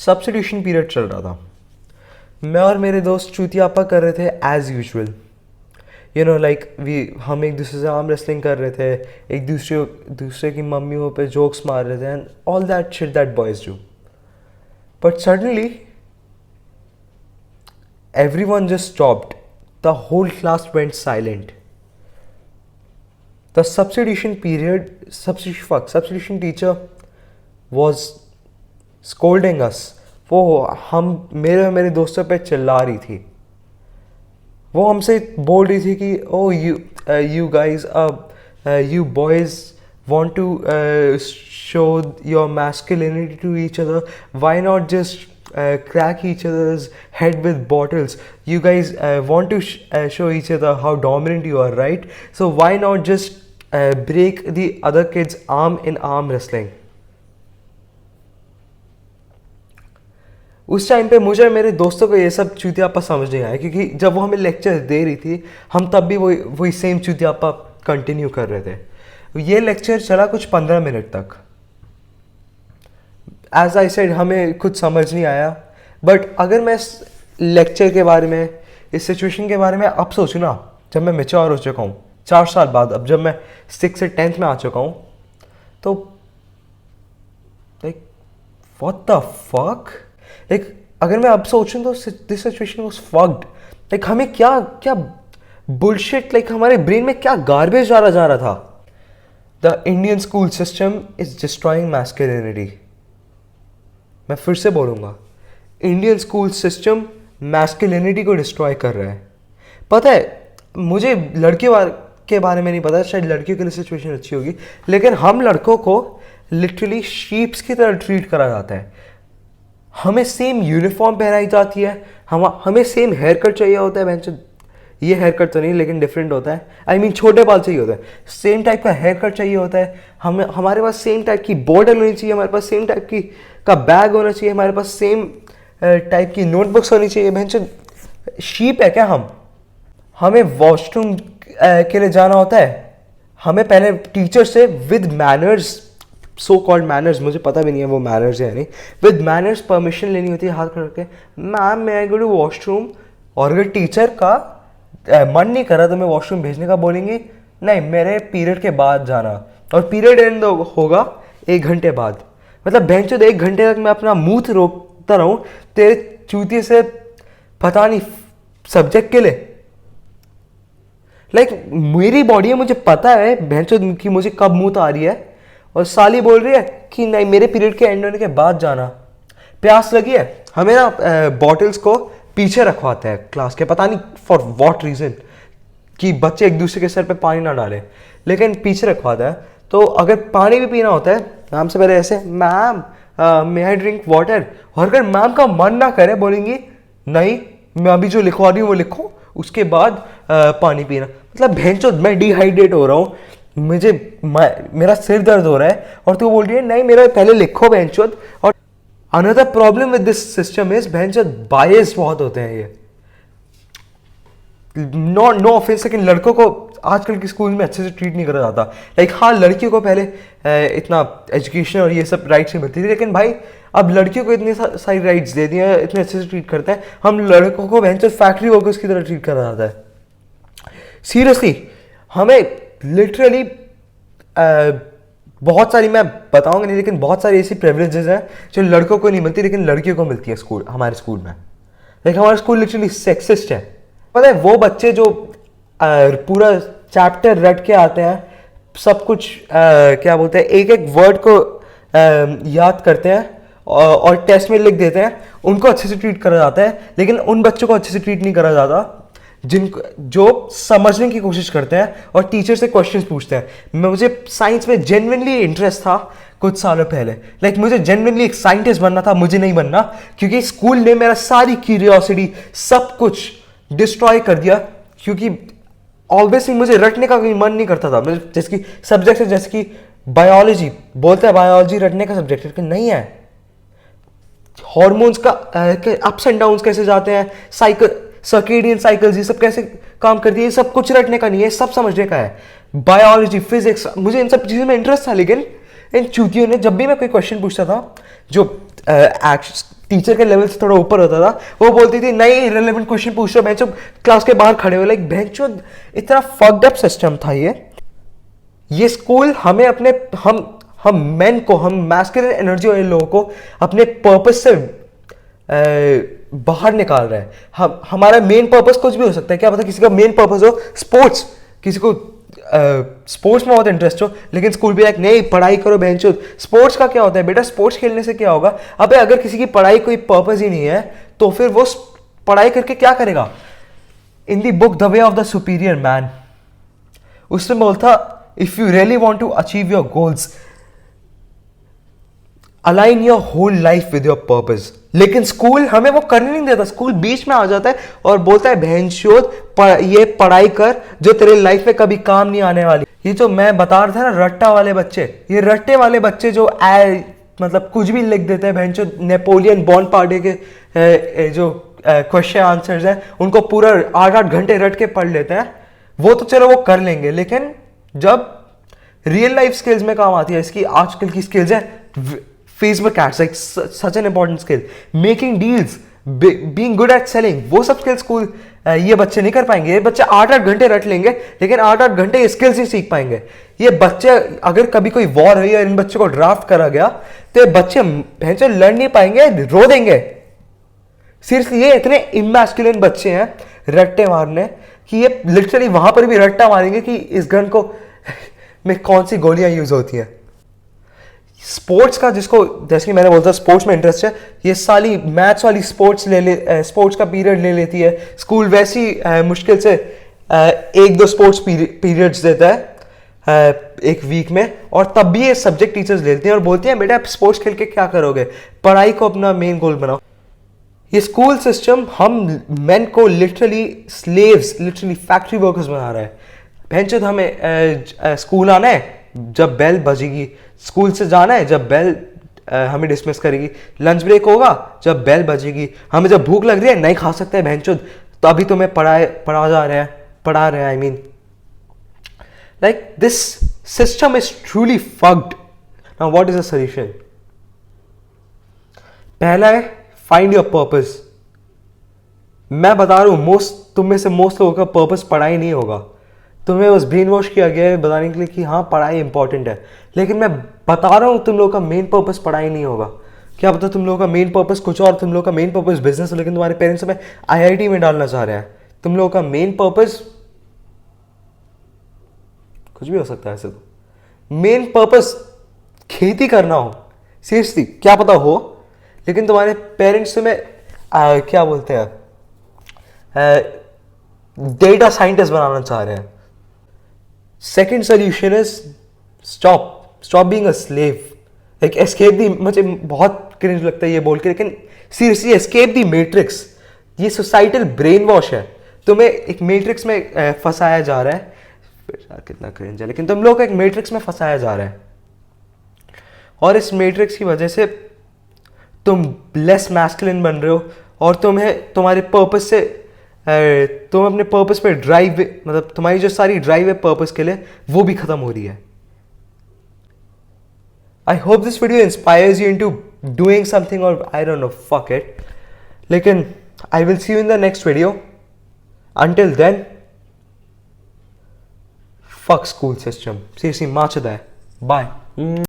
Substitution period चल रहा था। मैं और मेरे दोस्त चूतियापा कर रहे थे as usual. You know like हम एक दूसरे से आर्म रेसलिंग कर रहे थे, एक दूसरे की मम्मियों पे जोक्स मार रहे थे and all that shit that boys do. But suddenly everyone just stopped. The whole class went silent. The substitution teacher was scolding us. वो हम मेरे और मेरे दोस्तों पे चिल्ला रही थी। वो हमसे बोल रही थी कि oh you guys you boys want to show your masculinity to each other. Why not just crack each other's head with bottles? You guys want to show each other how dominant you are, right? So why not just break the other kid's arm in arm wrestling? उस time पे मुझे मेरे दोस्तों को ये सब चूतियापा समझ नहीं आया, क्योंकि जब वो हमें लेक्चर दे रही थी हम तब भी वही सेम चूतियापा कंटिन्यू कर रहे थे। ये लेक्चर चला कुछ 15 मिनट तक। एज आई सेड हमें कुछ समझ नहीं आया। बट अगर मैं इस लेक्चर के बारे में, इस सिचुएशन के बारे में अब सोचूं ना, जब मैं मैच्योर हो चुका हूँ 4 साल बाद, अब जब मैं 6 से 10th में आ चुका हूँ, तो like what the fuck. Like अगर मैं अब सोचूं तो this situation was fucked. Like हमें क्या बुलशिट, लाइक हमारे ब्रेन में क्या गार्बेज जा रहा था। The Indian school system is destroying masculinity. मैं फिर से बोलूंगा, इंडियन स्कूल सिस्टम मैस्कुलिनिटी को डिस्ट्रॉय कर रहा है। पता है, मुझे लड़के के बारे में नहीं पता, शायद लड़कियों के लिए सिचुएशन अच्छी होगी, लेकिन हम लड़कों को लिटरली शीप्स की तरह ट्रीट करा जाता है। हमें सेम यूनिफॉर्म पहनाई जाती है, हमें सेम हेयर कट चाहिए होता है। बेंच ये हेयर कट तो नहीं, लेकिन डिफरेंट होता है। आई मीन छोटे बाल चाहिए होता है, सेम टाइप का हेयर कट चाहिए होता है। हमारे पास सेम टाइप की बॉटल होनी चाहिए, हमारे पास सेम टाइप का बैग होना चाहिए, हमारे पास सेम टाइप की नोटबुक्स होनी चाहिए। बेंच शीप है क्या हम? हमें वॉशरूम के लिए जाना होता है, हमें पहले टीचर से with manners, so called manners, मुझे पता भी नहीं है वो मैनर्स है या नहीं, विद मैनर्स परमिशन लेनी होती है हाथ करके, मैम मैं गो टू वॉशरूम। और अगर टीचर का मन नहीं करा तो मैं वॉशरूम भेजने का बोलेंगे, नहीं मेरे पीरियड के बाद जाना, और पीरियड एंड होगा 1 घंटे बाद। मतलब बेंचो 1 घंटे तक मैं अपना मुंह रोकता रहूं तेरे चूतिए से, पता नहीं सब्जेक्ट के लिए। लाइक मेरी बॉडी है, मुझे पता है बेंचो कि मुझे कब मुंह आ रही है, और साली बोल रही है कि नहीं मेरे पीरियड के एंड होने के बाद जाना। प्यास लगी है, हमें ना बॉटल्स को पीछे रखवाते हैं क्लास के, पता नहीं फॉर व्हाट रीजन, कि बच्चे एक दूसरे के सर पे पानी ना डालें, लेकिन पीछे रखवाता है। तो अगर पानी भी पीना होता है, मैम से पहले ऐसे, ma'am may I drink water, और अगर मैम का मन ना करे बोलेंगी नहीं मैं अभी जो लिखवा रही हूँ वो लिखो, उसके बाद पानी पीना। मतलब भेंचो मैं डिहाइड्रेट हो रहा हूँ, मेरा सिर दर्द हो रहा है, और तू बोल रही है नहीं मेरा पहले लिखो बेंचोद। और another problem with this system is बेंचोद बायस बहुत होते हैं ये। नो ऑफेंस, लेकिन लड़कों को आजकल के स्कूल में अच्छे से ट्रीट नहीं करा जाता। लाइक हाँ लड़कियों को पहले इतना एजुकेशन और ये सब राइट्स नहीं मिलती थी, लेकिन भाई अब लड़कियों को इतनी सारी राइट्स दे दी हैं, इतने अच्छे से ट्रीट करते हैं। हम लड़कों को बेंचोद फैक्ट्री वर्कर्स की तरह ट्रीट करा जाता है। सीरियसली हमें लिटरली बहुत सारी, मैं बताऊंगा नहीं, लेकिन बहुत सारी ऐसी प्रिविलेजेस हैं जो लड़कों को नहीं मिलती लेकिन लड़कियों को मिलती है हमारे स्कूल में। लेकिन हमारा स्कूल लिटरली सेक्सिस्ट है। पता है वो बच्चे जो पूरा चैप्टर रट के आते हैं, सब कुछ क्या बोलते हैं, एक एक वर्ड को याद करते हैं और टेस्ट में लिख देते हैं, उनको अच्छे से ट्रीट करा जाता है। लेकिन उन बच्चों को अच्छे से ट्रीट नहीं करा जाता जो समझने की कोशिश करते हैं और टीचर से क्वेश्चंस पूछते हैं। मुझे साइंस में जेन्युइनली इंटरेस्ट था कुछ सालों पहले, लाइक मुझे जेन्युइनली एक साइंटिस्ट बनना था, मुझे नहीं बनना, क्योंकि स्कूल ने मेरा सारी क्यूरियोसिटी सब कुछ डिस्ट्रॉय कर दिया। क्योंकि ऑब्वियसली मुझे रटने का कोई मन नहीं करता था। जैसे कि सब्जेक्ट है, जैसे कि बायोलॉजी, बोलते हैं बायोलॉजी रटने का सब्जेक्ट है, नहीं है। हॉर्मोन्स का अप्स एंड डाउन्स कैसे जाते हैं, सर्केडियन साइकिल्स, ये सब कैसे काम करती है, ये सब कुछ रटने का नहीं है, सब समझने का है। बायोलॉजी, फिजिक्स, मुझे इन सब चीज़ों में इंटरेस्ट था। लेकिन इन चूतियों ने, जब भी मैं कोई क्वेश्चन पूछता था जो टीचर के लेवल से थोड़ा ऊपर होता था, वो बोलती थी नहीं इररिलेवेंट क्वेश्चन पूछ रहे हो, बेंचो क्लास के बाहर खड़े हो। लाइक बेंचो इतना फक्ड अप सिस्टम था ये स्कूल हमें अपने हम मेन को, हम मैस्कुलिन एनर्जी वाले लोगों को अपने पर्पस से बाहर निकाल रहा है। हमारा मेन पर्पस कुछ भी हो सकता है, क्या पता किसी का मेन पर्पस हो स्पोर्ट्स, किसी को स्पोर्ट्स में बहुत इंटरेस्ट हो, लेकिन स्कूल भी लाइक नहीं पढ़ाई करो बेंचो। स्पोर्ट्स का क्या होता है बेटा, स्पोर्ट्स खेलने से क्या होगा? अबे अगर किसी की पढ़ाई कोई पर्पस ही नहीं है तो फिर वो पढ़ाई करके क्या करेगा? In the book the way of the superior man उसमें बोलता if you really want to achieve your goals align your whole life with your purpose. लेकिन स्कूल हमें वो करने नहीं देता। स्कूल बीच में आ जाता है और बोलता है बहनचोद ये पढ़ाई कर जो तेरे लाइफ में कभी काम नहीं आने वाली। ये जो मैं बता रहा था ना रट्टा वाले बच्चे, ये रट्टे वाले बच्चे जो मतलब कुछ भी लिख देते हैं बहनचोद, नेपोलियन बोनापार्टे के जो क्वेश्चन आंसर्स हैं उनको पूरा 8-8 घंटे रट के पढ़ लेते हैं। वो तो चलो वो कर लेंगे, लेकिन जब रियल लाइफ स्किल्स में काम आती है, इसकी आजकल की स्किल्स है Facebook ads, like such an important skill, making deals, being good at selling, वो सब स्किल्स स्कूल ये बच्चे नहीं कर पाएंगे। ये बच्चे 8-8 घंटे रट लेंगे, लेकिन 8-8 घंटे स्किल्स नहीं सीख पाएंगे। ये बच्चे अगर कभी कोई वॉर हुई और इन बच्चों को ड्राफ्ट करा गया तो ये बच्चे भैंसे लड़ नहीं पाएंगे, रो देंगे। सीरियसली ये इतने इमैस्कुलिन बच्चे हैं रट्टे मारने कि ये लिटरली वहां पर भी रट्टा मारेंगे कि इस गन को में कौन सी गोलियां यूज होती हैं। स्पोर्ट्स का जिसको जैसे कि मैंने बोलता स्पोर्ट्स में इंटरेस्ट है, ये साली मैथ्स वाली स्पोर्ट्स का पीरियड ले लेती है। स्कूल वैसी मुश्किल से 1-2 स्पोर्ट्स पीरियड्स देता है एक वीक में, और तब भी ये सब्जेक्ट टीचर्स लेती हैं और बोलती हैं बेटा आप स्पोर्ट्स खेल के क्या करोगे, पढ़ाई को अपना मेन गोल बनाओ। ये स्कूल सिस्टम हम मेन को literally slaves, literally factory workers बना रहा है। भैंचोद हमें स्कूल आना है जब बेल बजेगी, स्कूल से जाना है जब बेल हमें डिसमिस करेगी, लंच ब्रेक होगा जब बेल बजेगी, हमें जब भूख लग रही है नहीं खा सकते हैं भैंचोद तो अभी तुम्हें पढ़ा रहे हैं I mean like this system is truly fucked. Now what is the solution? पहला है फाइंड योर पर्पस। मैं बता रहा हूं तुम में से मोस्ट लोगों का पर्पस पढ़ाई नहीं होगा। तुम्हें बस ब्रेन वॉश किया गया है बताने के लिए कि हाँ पढ़ाई इंपॉर्टेंट है, लेकिन मैं बता रहा हूं तुम लोगों का मेन पर्पस पढ़ाई नहीं होगा। क्या पता तुम लोगों का मेन पर्पस कुछ और, तुम लोगों का मेन पर्पस बिजनेस हो, लेकिन तुम्हारे पेरेंट्स तुम्हें IIT में डालना चाह रहे हैं। तुम लोगों का मेन पर्पस कुछ भी हो सकता है। ऐसे तो मेन पर्पस खेती करना हो, सीरियसली क्या पता हो, लेकिन तुम्हारे पेरेंट्स तुम्हें क्या बोलते हैं डेटा साइंटिस्ट बनाना चाह रहे हैं। Second solution is stop being a slave. Like escape the, मुझे बहुत क्रिंज लगता है ये बोल के, लेकिन सीरियसली एस्केप दी मैट्रिक्स। ये सोसाइटल ब्रेन वॉश है, तुम्हें एक मैट्रिक्स में फंसाया जा रहा है। कितना क्रिंज है, लेकिन तुम लोग को एक मैट्रिक्स में फंसाया जा रहा है, और इस मैट्रिक्स की वजह से तुम लेस मैस्कुलिन बन रहे हो, और तुम्हें तुम्हारे पर्पस से तुम अपने पर्पस पे ड्राइव, मतलब तुम्हारी जो सारी ड्राइव है पर्पस के लिए वो भी खत्म हो रही है। I hope this video inspires you into doing something, और I don't know fuck it, लेकिन I will see you in the next video. Until then fuck school system, seriously माचदा है। बाय।